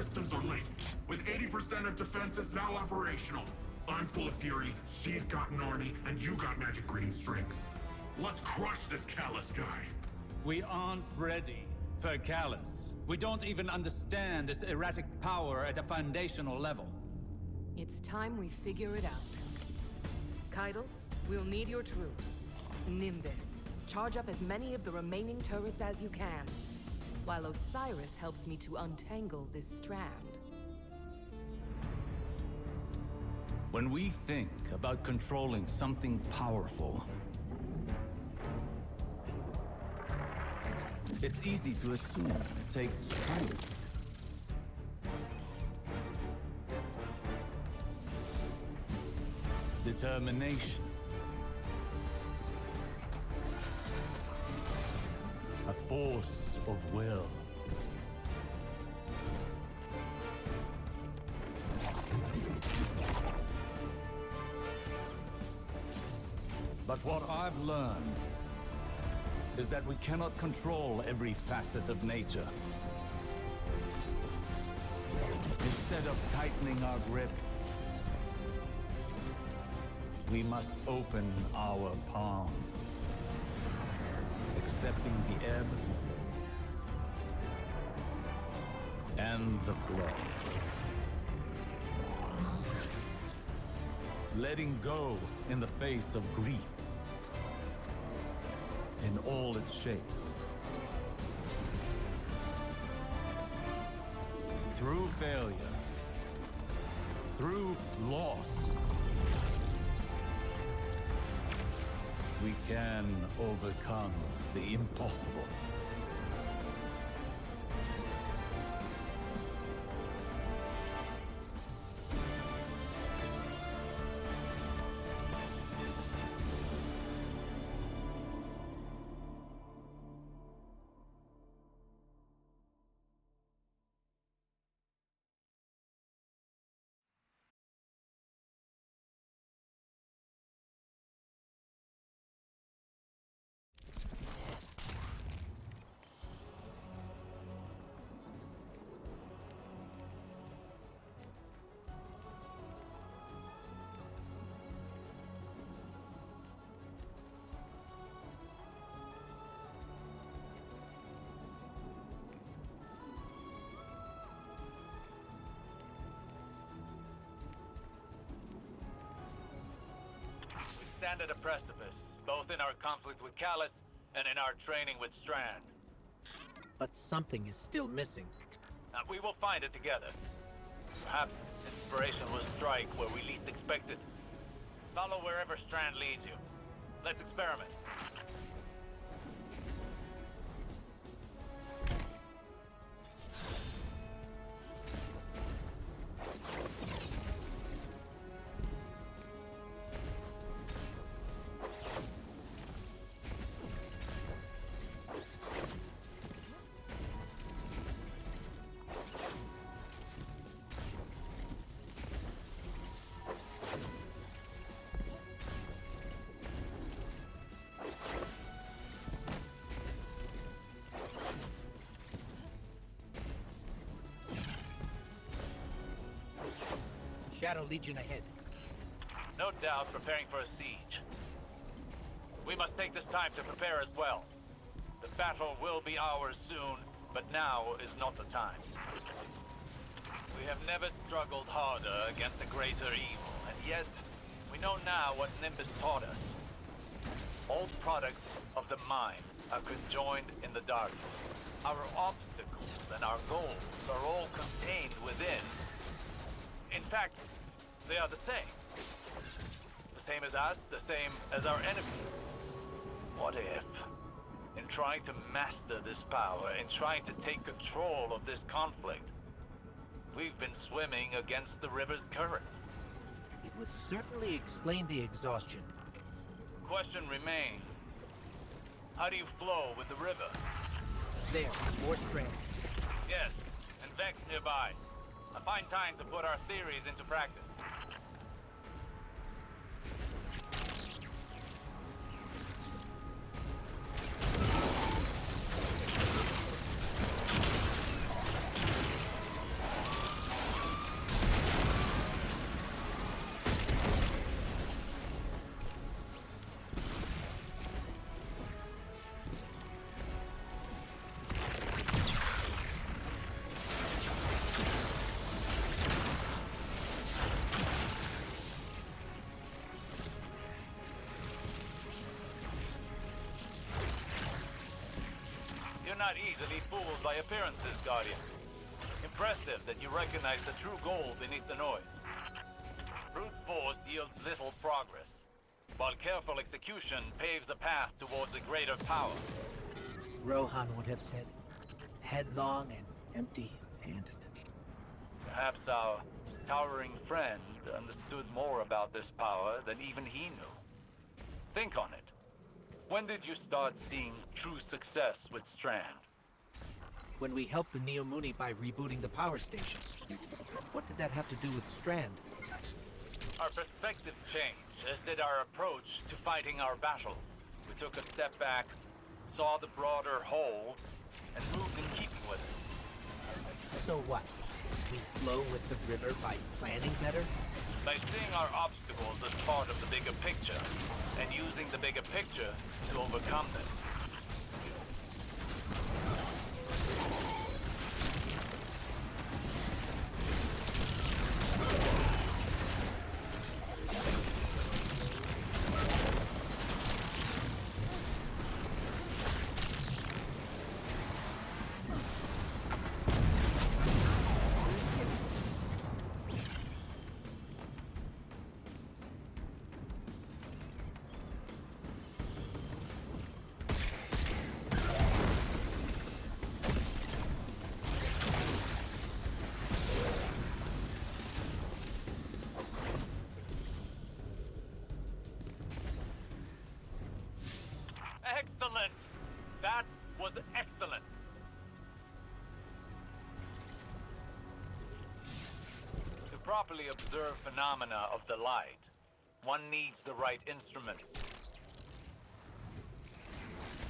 systems are late. With 80% of defenses now operational. I'm full of fury, she's got an army, and you got magic green strength. Let's crush this Callus guy. We aren't ready for Callus. We don't even understand this erratic power at a foundational level. It's time we figure it out. Keitel, we'll need your troops. Nimbus, charge up as many of the remaining turrets as you can, while Osiris helps me to untangle this strand. When we think about controlling something powerful, it's easy to assume it takes strength. Determination. A force of will. But what I've learned is that we cannot control every facet of nature. Instead of tightening our grip, we must open our palms, accepting the ebb and the flow. Letting go in the face of grief in all its shapes. Through failure, through loss, we can overcome the impossible. We stand at a precipice, both in our conflict with Callus and in our training with Strand. But something is still missing. We will find it together. Perhaps inspiration will strike where we least expect it. Follow wherever Strand leads you. Let's experiment. Shadow Legion ahead. No doubt preparing for a siege. We must take this time to prepare as well. The battle will be ours soon, but now is not the time. We have never struggled harder against a greater evil, and yet we know now what Nimbus taught us. All products of the mind are conjoined in the darkness. Our obstacles and our goals are all contained within. In fact, they are the same. The same as us, the same as our enemies. What if, in trying to master this power, in trying to take control of this conflict, we've been swimming against the river's current? It would certainly explain the exhaustion. The question remains, how do you flow with the river? There, more strand. Yes, and Vex nearby. A fine time to put our theories into practice. not easily fooled by appearances, Guardian. Impressive that you recognize the true goal beneath the noise. Brute force yields little progress, while careful execution paves a path towards a greater power. Rohan would have said, headlong and empty-handed. Perhaps our towering friend understood more about this power than even he knew. Think on it. When did you start seeing true success with Strand? When we helped the Neomuni by rebooting the power stations. What did that have to do with Strand? Our perspective changed, as did our approach to fighting our battles. We took a step back, saw the broader whole, and moved in keeping with it. So what? We flow with the river by planning better? By seeing our obstacles as part of the bigger picture, and using the bigger picture to overcome them. Excellent! That was excellent! To properly observe phenomena of the light, one needs the right instruments.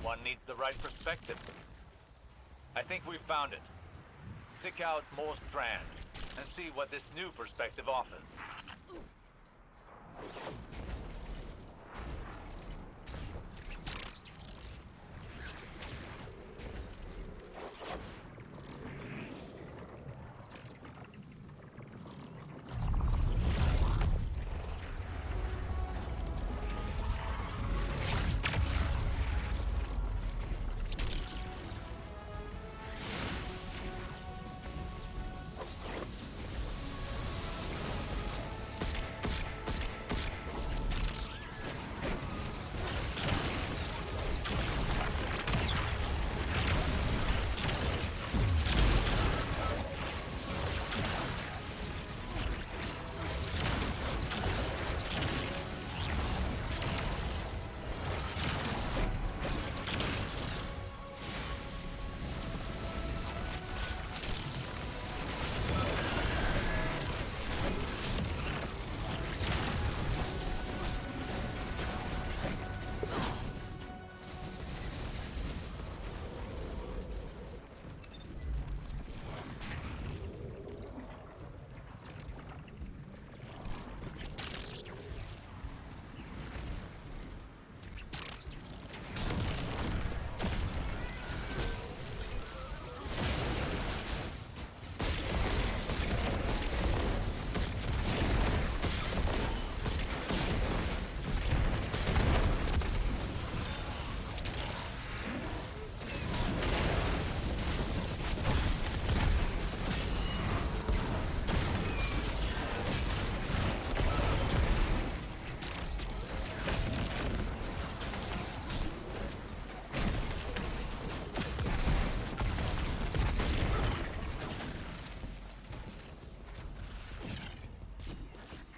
One needs the right perspective. I think we've found it. Seek out more Strand, and see what this new perspective offers.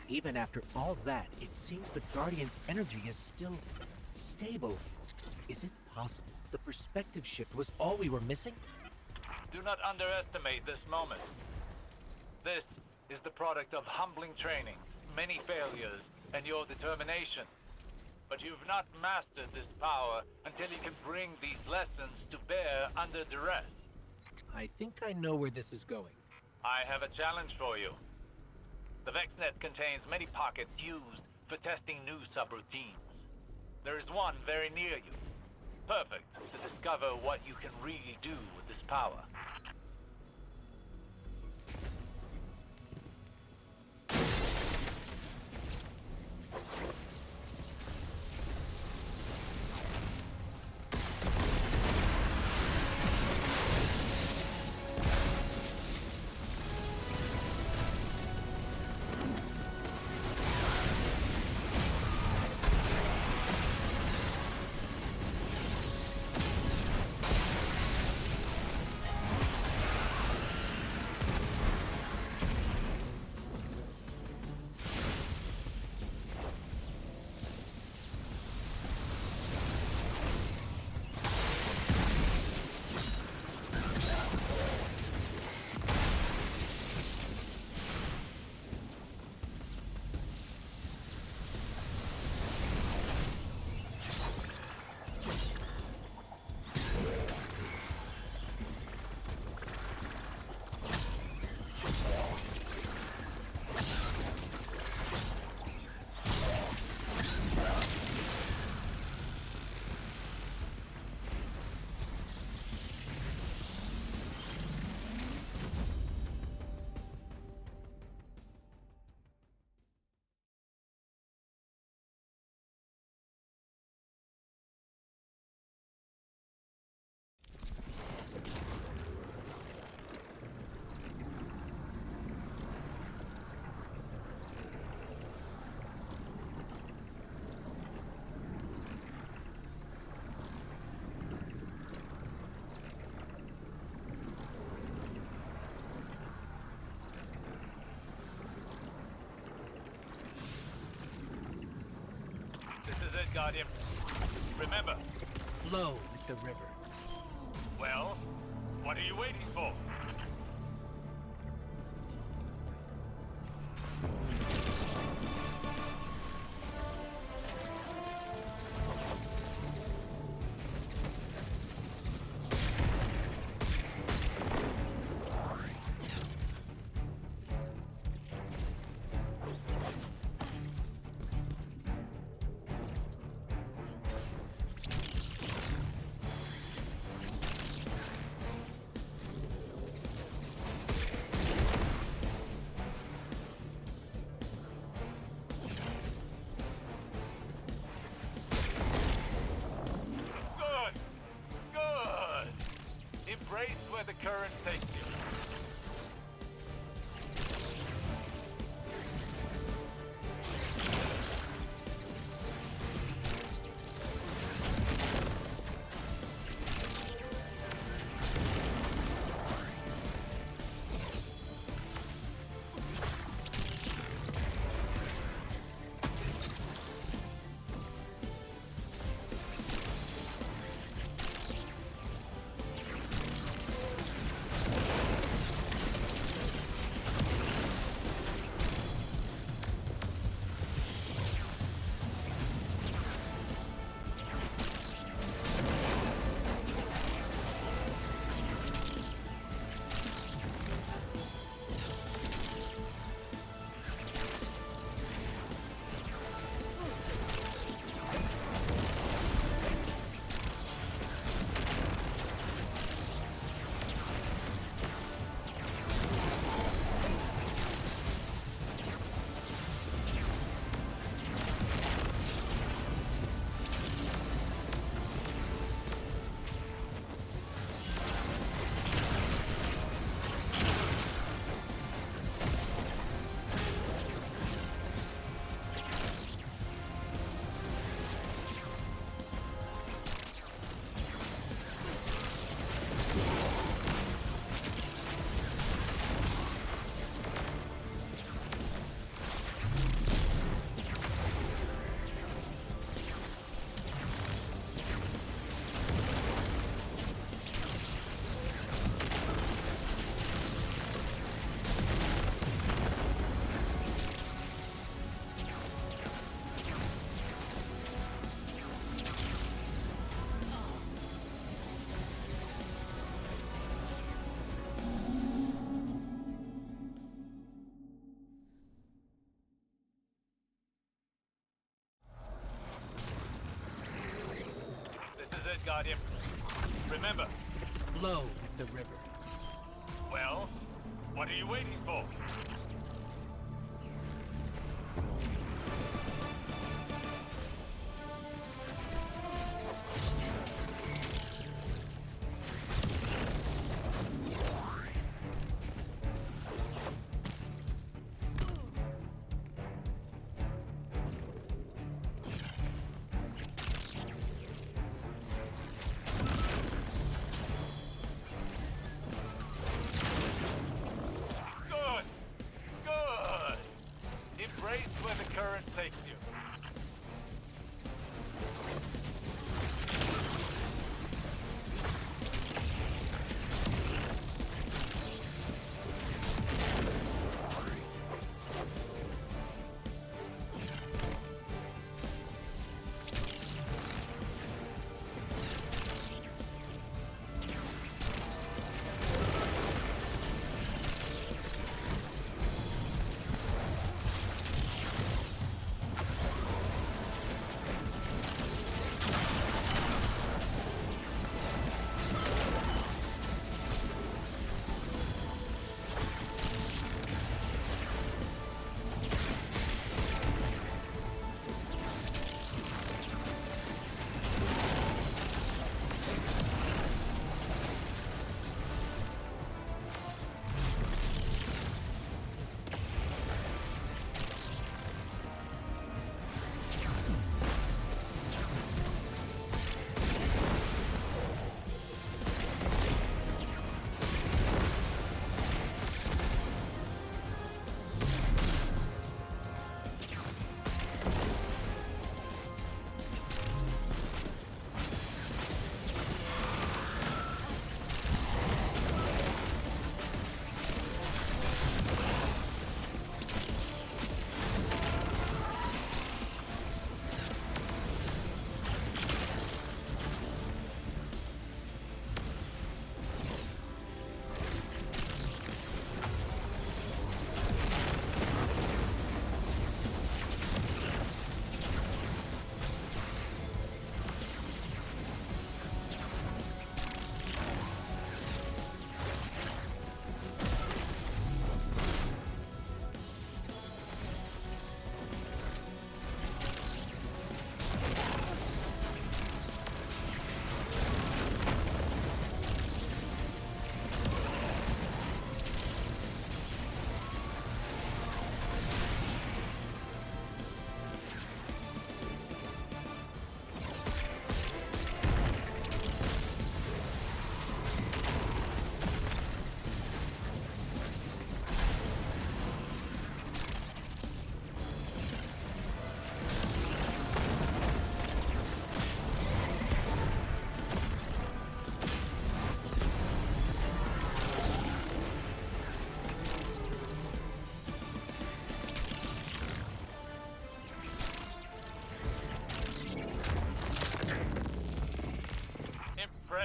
Even after all that, it seems the Guardian's energy is still stable. Is it possible the perspective shift was all we were missing? Do not underestimate this moment. This is the product of humbling training, many failures, and your determination. But you've not mastered this power until you can bring these lessons to bear under duress. I think I know where this is going. I have a challenge for you. The VexNet contains many pockets used for testing new subroutines. There is one very near you. Perfect to discover what you can really do with this power. This is it, Guardian. Remember, Flow with the river. well, what are you waiting for? Good! Good! Embrace where the current takes you. This is it, Guardian. Remember, Flow with the river. well, what are you waiting for? Good!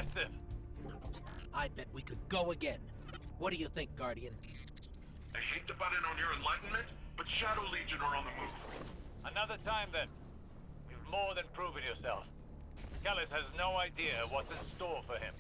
impressive. I bet we could go again. What do you think, Guardian? I hate to butt in on your enlightenment, but Shadow Legion are on the move. Another time then. You've more than proven yourself. Callis has no idea what's in store for him.